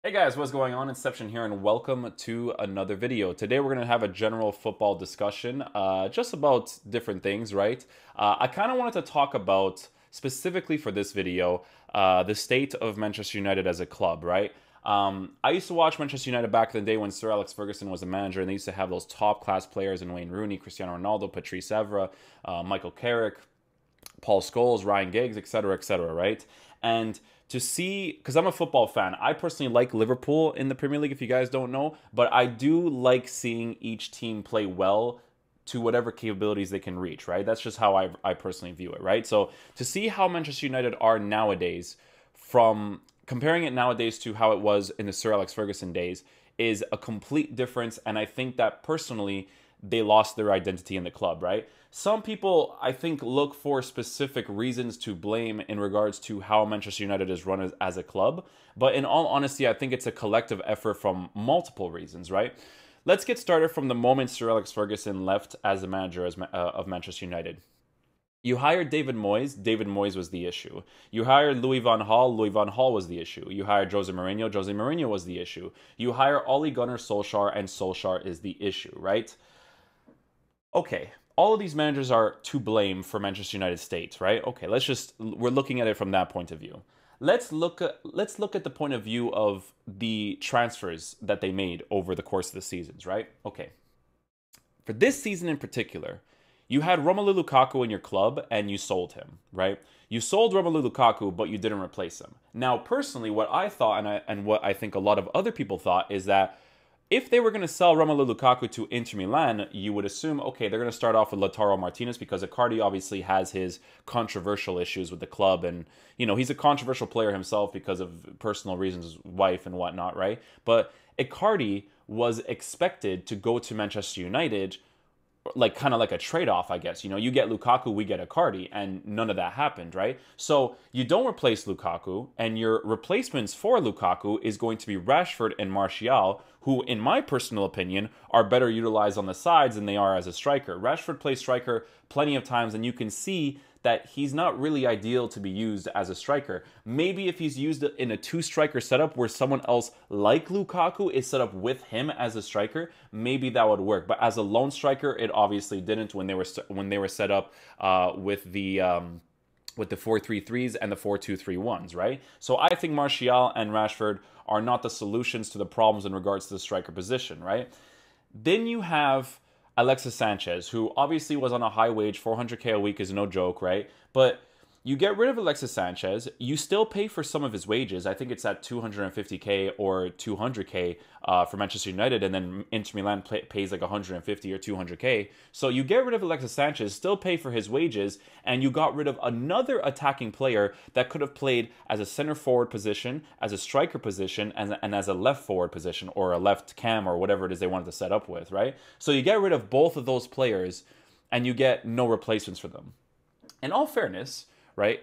Hey guys, what's going on? Inception here, and welcome to another video. Today we're going to have a general football discussion, just about different things, right? I kind of wanted to talk about, specifically for this video, the state of Manchester United as a club, right? I used to watch Manchester United back in the day when Sir Alex Ferguson was a manager, and they used to have those top-class players in Wayne Rooney, Cristiano Ronaldo, Patrice Evra, Michael Carrick, Paul Scholes, Ryan Giggs, etc., right? And to see, because I'm a football fan, I personally like Liverpool in the Premier League, if you guys don't know, but I do like seeing each team play well to whatever capabilities they can reach, right? That's just how I personally view it, right? So to see how Manchester United are nowadays, from comparing it nowadays to how it was in the Sir Alex Ferguson days, is a complete difference. And I think that personally, they lost their identity in the club, right? Some people, I think, look for specific reasons to blame in regards to how Manchester United is run as a club. But in all honesty, I think it's a collective effort from multiple reasons, right? Let's get started from the moment Sir Alex Ferguson left as the manager of Manchester United. You hired David Moyes was the issue. You hired Louis van Gaal was the issue. You hired Jose Mourinho was the issue. You hire Ole Gunnar Solskjaer, and Solskjaer is the issue, right? Okay, all of these managers are to blame for Manchester United state, right? Okay, we're looking at it from that point of view. Let's look at the point of view of the transfers that they made over the course of the seasons, right? Okay. For this season in particular, you had Romelu Lukaku in your club and you sold him, right? You sold Romelu Lukaku, but you didn't replace him. Now, personally, what I thought and what I think a lot of other people thought is that if they were going to sell Romelu Lukaku to Inter Milan, you would assume, okay, they're going to start off with Lautaro Martinez because Icardi obviously has his controversial issues with the club. And, he's a controversial player himself because of personal reasons, his wife and whatnot, right? But Icardi was expected to go to Manchester United, like kind of like a trade-off, I guess. You get Lukaku, we get Icardi, and none of that happened, right? So you don't replace Lukaku, and your replacements for Lukaku is going to be Rashford and Martial, who, in my personal opinion, are better utilized on the sides than they are as a striker. Rashford plays striker plenty of times, and you can see that he's not really ideal to be used as a striker. Maybe if he's used in a two-striker setup where someone else like Lukaku is set up with him as a striker, maybe that would work. But as a lone striker, it obviously didn't when they were set up with the 4-3-3s and the 4-2-3-1s, right? So I think Martial and Rashford are not the solutions to the problems in regards to the striker position, right? Then you have Alexis Sanchez, who obviously was on a high wage. 400K a week is no joke, right? But you get rid of Alexis Sanchez, you still pay for some of his wages. I think it's at 250K or 200K for Manchester United, and then Inter Milan pays like 150 or 200K. So you get rid of Alexis Sanchez, still pay for his wages, and you got rid of another attacking player that could have played as a center forward position, as a striker position, and as a left forward position, or a left cam, or whatever it is they wanted to set up with, right? So you get rid of both of those players, and you get no replacements for them. In all fairness, right?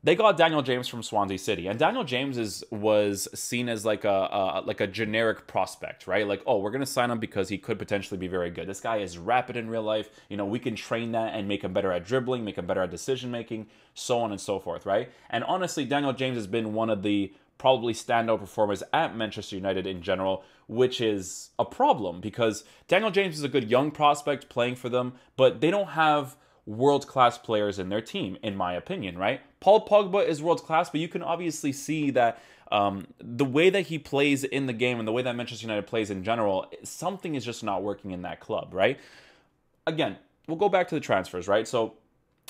They got Daniel James from Swansea City, and Daniel James was seen as like a generic prospect, right? Like, oh, we're gonna sign him because he could potentially be very good. This guy is rapid in real life. We can train that and make him better at dribbling, make him better at decision making, so on and so forth, right? And honestly, Daniel James has been one of the probably standout performers at Manchester United in general, which is a problem because Daniel James is a good young prospect playing for them, but they don't have world-class players in their team, in my opinion, right? Paul Pogba is world-class, but you can obviously see that the way that he plays in the game and the way that Manchester United plays in general, something is just not working in that club, right? Again, we'll go back to the transfers, right? So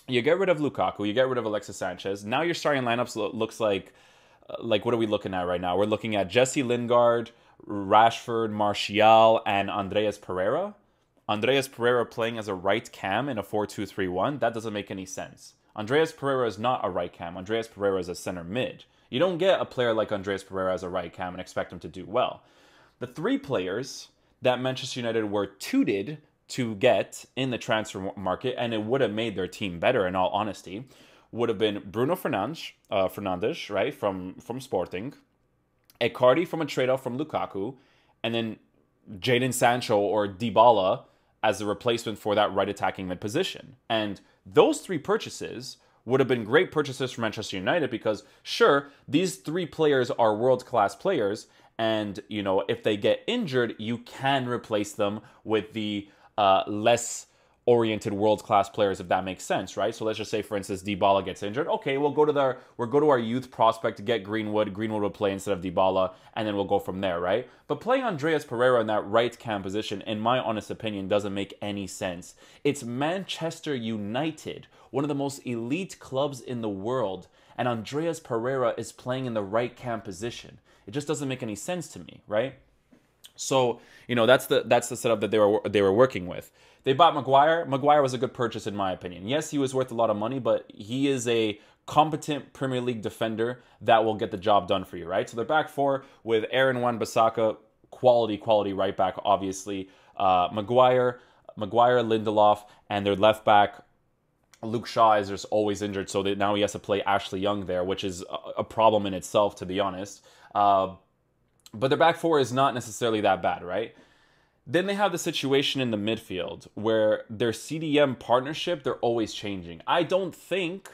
you get rid of Lukaku, you get rid of Alexis Sanchez. Now your starting lineups looks like what are we looking at right now? We're looking at Jesse Lingard, Rashford, Martial, and Andreas Pereira. Andreas Pereira playing as a right cam in a 4-2-3-1, that doesn't make any sense. Andreas Pereira is not a right cam. Andreas Pereira is a center mid. You don't get a player like Andreas Pereira as a right cam and expect him to do well. The three players that Manchester United were tutored to get in the transfer market, and it would have made their team better in all honesty, would have been Bruno Fernandes, right, from Sporting, Icardi from a trade-off from Lukaku, and then Jadon Sancho or Dybala as a replacement for that right attacking mid position. And those three purchases would have been great purchases for Manchester United because, sure, these three players are world-class players, and, you know, if they get injured, you can replace them with the less oriented world-class players, if that makes sense, right? So let's just say, for instance, Dybala gets injured. Okay, we'll go to our youth prospect to get Greenwood. Greenwood will play instead of Dybala, and then we'll go from there, right? But playing Andreas Pereira in that right cam position, in my honest opinion, doesn't make any sense. It's Manchester United, one of the most elite clubs in the world, and Andreas Pereira is playing in the right cam position. It just doesn't make any sense to me, right? So, you know, that's the setup that they were working with. They bought Maguire. Maguire was a good purchase in my opinion. Yes, he was worth a lot of money, but he is a competent Premier League defender that will get the job done for you, right? So they're back four with Aaron Wan-Bissaka, quality right back, obviously. Maguire, Lindelof, and their left back, Luke Shaw, is just always injured, so now he has to play Ashley Young there, which is a problem in itself, to be honest. But their back four is not necessarily that bad, right? Then they have the situation in the midfield where their CDM partnership, they're always changing. I don't think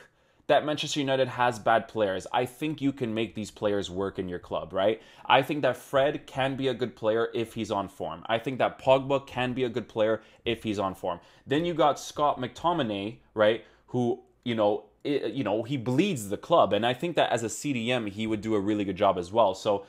that Manchester United has bad players. I think you can make these players work in your club, right? I think that Fred can be a good player if he's on form. I think that Pogba can be a good player if he's on form. Then you got Scott McTominay, right, who, he bleeds the club. And I think that as a CDM, he would do a really good job as well. So,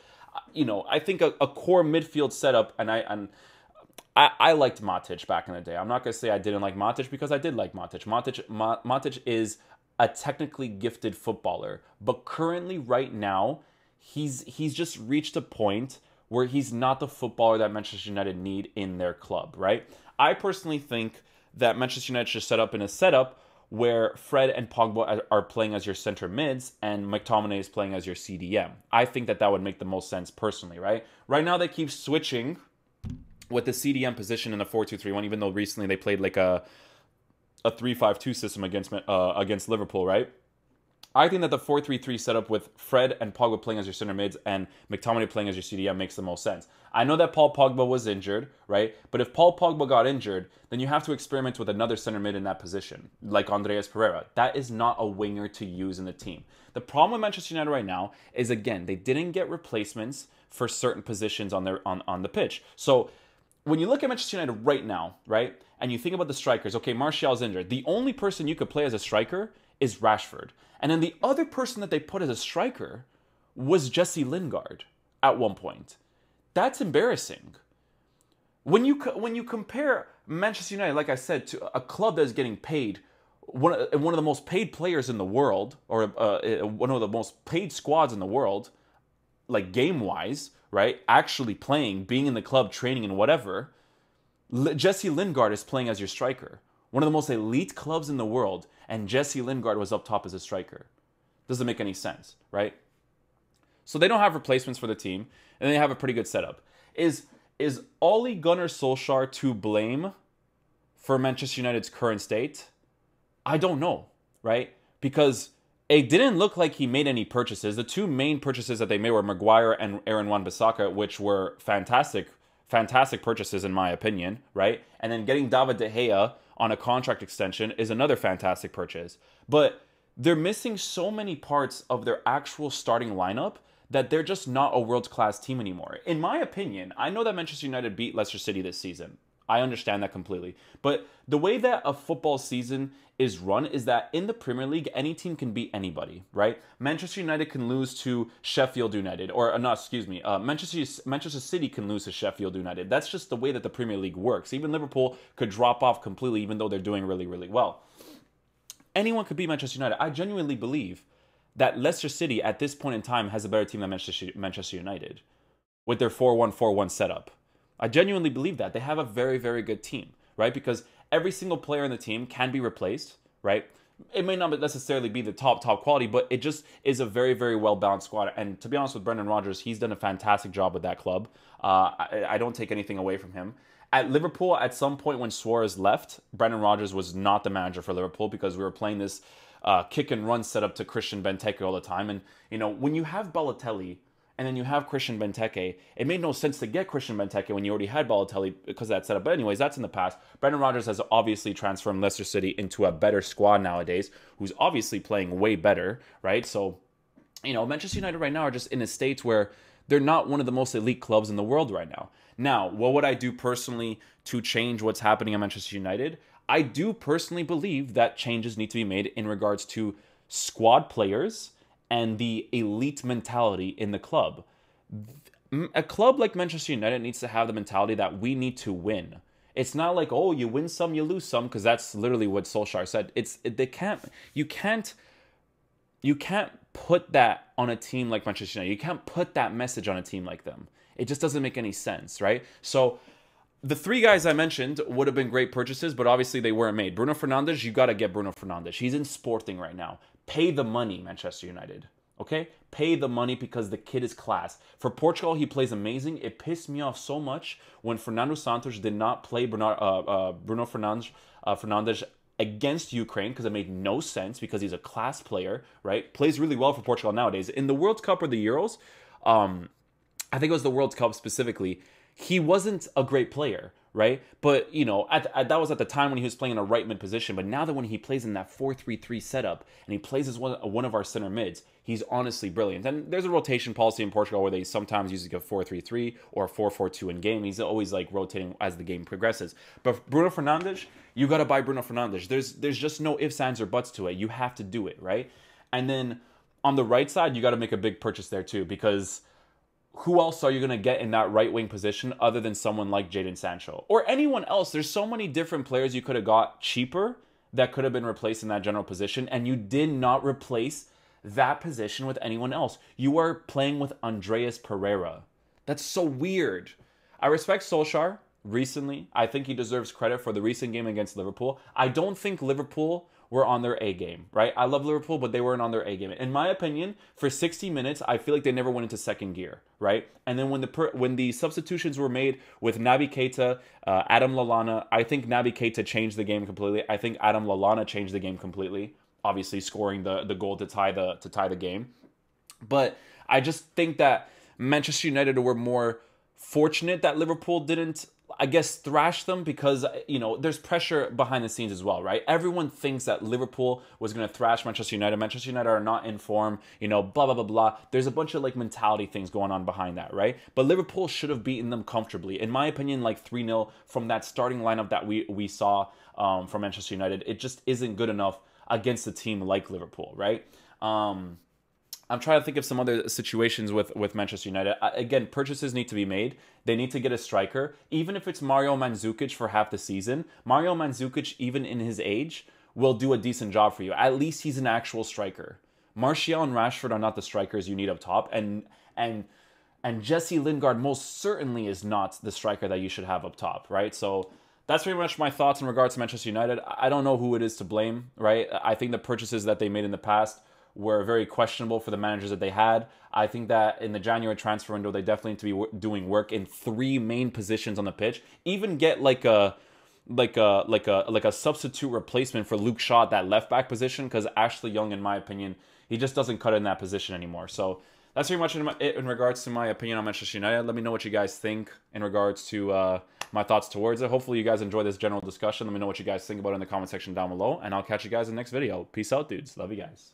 I think a core midfield setup, and I liked Matic back in the day. I'm not going to say I didn't like Matic because I did like Matic. Matic is a technically gifted footballer, but currently right now, he's just reached a point where he's not the footballer that Manchester United need in their club, right? I personally think that Manchester United should set up in a setup where Fred and Pogba are playing as your center mids and McTominay is playing as your CDM. I think that would make the most sense personally, right? Right now they keep switching with the CDM position in the 4-2-3-1, even though recently they played like a 3-5-2 system against Liverpool, right? I think that the 4-3-3 setup with Fred and Pogba playing as your center mids and McTominay playing as your CDM makes the most sense. I know that Paul Pogba was injured, right? But if Paul Pogba got injured, then you have to experiment with another center mid in that position, like Andreas Pereira. That is not a winger to use in the team. The problem with Manchester United right now is, again, they didn't get replacements for certain positions on the pitch. So when you look at Manchester United right now, right, and you think about the strikers, okay, Martial's injured. The only person you could play as a striker is Rashford. And then the other person that they put as a striker was Jesse Lingard at one point. That's embarrassing. When you compare Manchester United, like I said, to a club that is getting paid, one of the most paid players in the world, or one of the most paid squads in the world, like game-wise, right, actually playing, being in the club, training and whatever, Jesse Lingard is playing as your striker. One of the most elite clubs in the world, and Jesse Lingard was up top as a striker. Doesn't make any sense, right? So they don't have replacements for the team, and they have a pretty good setup. Is Ole Gunnar Solskjaer to blame for Manchester United's current state? I don't know, right? Because it didn't look like he made any purchases. The two main purchases that they made were Maguire and Aaron Wan-Bissaka, which were fantastic purchases in my opinion, right? And then getting David De Gea on a contract extension is another fantastic purchase. But they're missing so many parts of their actual starting lineup that they're just not a world-class team anymore. In my opinion, I know that Manchester United beat Leicester City this season. I understand that completely. But the way that a football season is run is that in the Premier League, any team can beat anybody, right? Manchester United can lose to Sheffield United, Manchester City can lose to Sheffield United. That's just the way that the Premier League works. Even Liverpool could drop off completely, even though they're doing really, really well. Anyone could beat Manchester United. I genuinely believe that Leicester City at this point in time has a better team than Manchester United with their 4-1-4-1 setup. I genuinely believe that. They have a very, very good team, right? Because every single player in the team can be replaced, right? It may not necessarily be the top quality, but it just is a very, very well-balanced squad. And to be honest with Brendan Rodgers, he's done a fantastic job with that club. I don't take anything away from him. At Liverpool, at some point when Suarez left, Brendan Rodgers was not the manager for Liverpool because we were playing this kick and run setup to Christian Benteke all the time. And, when you have Balotelli and then you have Christian Benteke. It made no sense to get Christian Benteke when you already had Balotelli because of that setup. But anyways, that's in the past. Brendan Rodgers has obviously transformed Leicester City into a better squad nowadays, who's obviously playing way better, right? So, Manchester United right now are just in a state where they're not one of the most elite clubs in the world right now. Now, what would I do personally to change what's happening at Manchester United? I do personally believe that changes need to be made in regards to squad players and the elite mentality in the club. A club like Manchester United needs to have the mentality that we need to win. It's not like, oh, you win some, you lose some, because that's literally what Solskjaer said. You can't put that on a team like Manchester United. You can't put that message on a team like them. It just doesn't make any sense, right? So the three guys I mentioned would have been great purchases, but obviously they weren't made. Bruno Fernandes, you got to get Bruno Fernandes. He's in Sporting right now. Pay the money, Manchester United. Okay? Pay the money because the kid is class. For Portugal, he plays amazing. It pissed me off so much when Fernando Santos did not play Bruno Fernandes against Ukraine because it made no sense because he's a class player, right? Plays really well for Portugal nowadays. In the World Cup or the Euros, I think it was the World Cup specifically, he wasn't a great player, right? But, that was at the time when he was playing in a right mid position. But now that when he plays in that 4-3-3 setup and he plays as one of our center mids, he's honestly brilliant. And there's a rotation policy in Portugal where they sometimes use a 4-3-3 or a 4-4-2 in game. He's always rotating as the game progresses. But Bruno Fernandes, you got to buy Bruno Fernandes. There's just no ifs, ands, or buts to it. You have to do it, right? And then on the right side, you got to make a big purchase there too, because who else are you going to get in that right wing position other than someone like Jadon Sancho or anyone else? There's so many different players you could have got cheaper that could have been replaced in that general position, and you did not replace that position with anyone else. You are playing with Andreas Pereira. That's so weird. I respect Solskjaer recently. I think he deserves credit for the recent game against Liverpool. I don't think Liverpool were on their A game, right? I love Liverpool, but they weren't on their A game. In my opinion, for 60 minutes, I feel like they never went into second gear, right? And then when the substitutions were made with Naby Keita, Adam Lallana, I think Naby Keita changed the game completely. I think Adam Lallana changed the game completely, obviously scoring the goal to tie the game. But I just think that Manchester United were more fortunate that Liverpool didn't, I guess, thrash them because, there's pressure behind the scenes as well, right? Everyone thinks that Liverpool was going to thrash Manchester United. Manchester United are not in form, blah, blah, blah, blah. There's a bunch of mentality things going on behind that, right? But Liverpool should have beaten them comfortably. In my opinion, 3-0 from that starting lineup that we saw from Manchester United. It just isn't good enough against a team like Liverpool, right? I'm trying to think of some other situations with Manchester United. Again, purchases need to be made. They need to get a striker. Even if it's Mario Mandzukic for half the season, Mario Mandzukic, even in his age, will do a decent job for you. At least he's an actual striker. Martial and Rashford are not the strikers you need up top. And Jesse Lingard most certainly is not the striker that you should have up top, right? So that's pretty much my thoughts in regards to Manchester United. I don't know who it is to blame, right? I think the purchases that they made in the past were very questionable for the managers that they had. I think that in the January transfer window, they definitely need to be doing work in three main positions on the pitch. Even get a substitute replacement for Luke Shaw at that left back position, because Ashley Young, in my opinion, he just doesn't cut in that position anymore. So that's pretty much it in regards to my opinion on Manchester United. Let me know what you guys think in regards to my thoughts towards it. Hopefully you guys enjoy this general discussion. Let me know what you guys think about it in the comment section down below, and I'll catch you guys in the next video. Peace out, dudes. Love you guys.